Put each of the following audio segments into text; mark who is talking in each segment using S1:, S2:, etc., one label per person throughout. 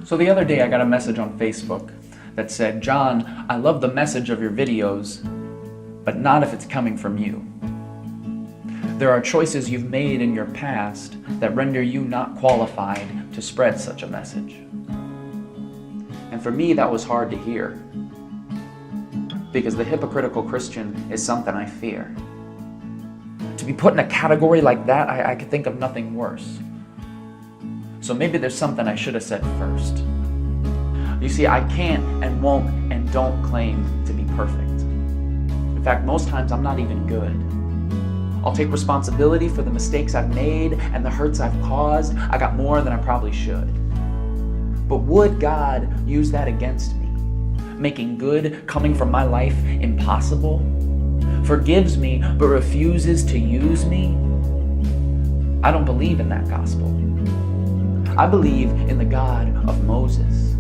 S1: So the other day I got a message on Facebook that said, "John, I love the message of your videos, but not if it's coming from you. There are choices you've made in your past that render you not qualified to spread such a message." And for me, that was hard to hear, because the hypocritical Christian is something I fear. To be put in a category like that, I could think of nothing worse. So maybe there's something I should have said first. You see, I can't and won't and don't claim to be perfect. In fact, most times I'm not even good. I'll take responsibility for the mistakes I've made and the hurts I've caused. I got more than I probably should. But would God use that against me, making good coming from my life impossible? Forgives me but refuses to use me? I don't believe in that gospel. I believe in the God of Moses.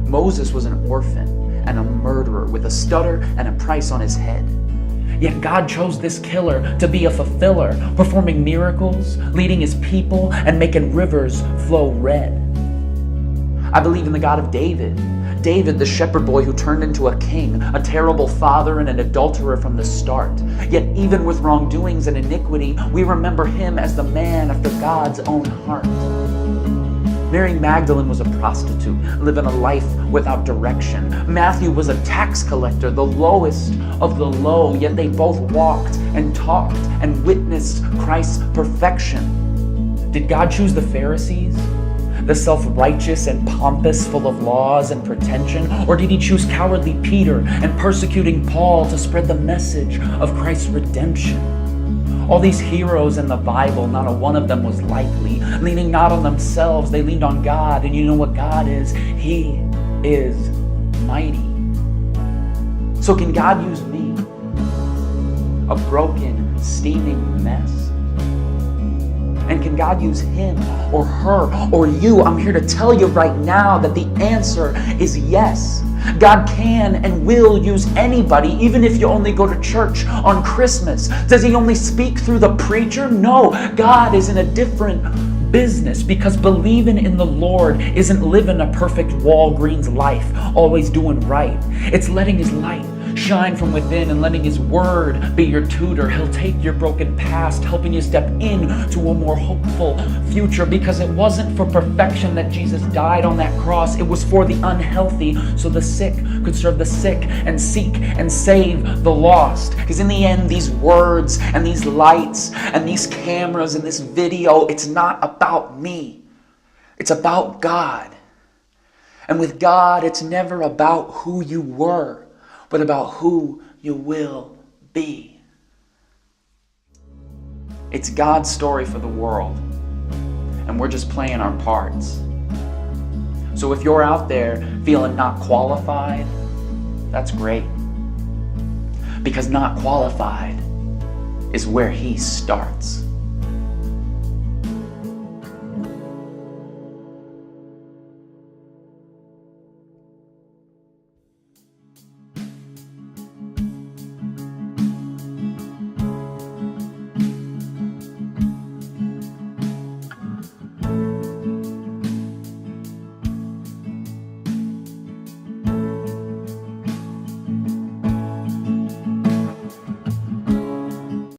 S1: Moses was an orphan and a murderer with a stutter and a price on his head. Yet God chose this killer to be a fulfiller, performing miracles, leading his people, and making rivers flow red. I believe in the God of David. David, the shepherd boy who turned into a king, a terrible father and an adulterer from the start. Yet even with wrongdoings and iniquity, we remember him as the man after God's own heart. Mary Magdalene was a prostitute, living a life without direction. Matthew was a tax collector, the lowest of the low, yet they both walked and talked and witnessed Christ's perfection. Did God choose the Pharisees, the self-righteous and pompous, full of laws and pretension? Or did he choose cowardly Peter and persecuting Paul to spread the message of Christ's redemption? All these heroes in the Bible, not a one of them was likely. Leaning not on themselves, they leaned on God. And you know what God is? He is mighty. So can God use me, a broken, steaming mess? And can God use him or her or you? I'm here to tell you right now that the answer is yes. God can and will use anybody, even if you only go to church on Christmas. Does he only speak through the preacher? No, God is in a different business, because believing in the Lord isn't living a perfect Walgreens life, always doing right. It's letting his light shine from within and letting his word be your tutor. He'll take your broken past, helping you step into a more hopeful future, because it wasn't for perfection that Jesus died on that cross. It was for the unhealthy, so the sick could serve the sick and seek and save the lost. Because in the end, these words and these lights and these cameras and this video, it's not about me. It's about God. And with God, it's never about who you were, but about who you will be. It's God's story for the world, and we're just playing our parts. So if you're out there feeling not qualified, that's great, because not qualified is where he starts.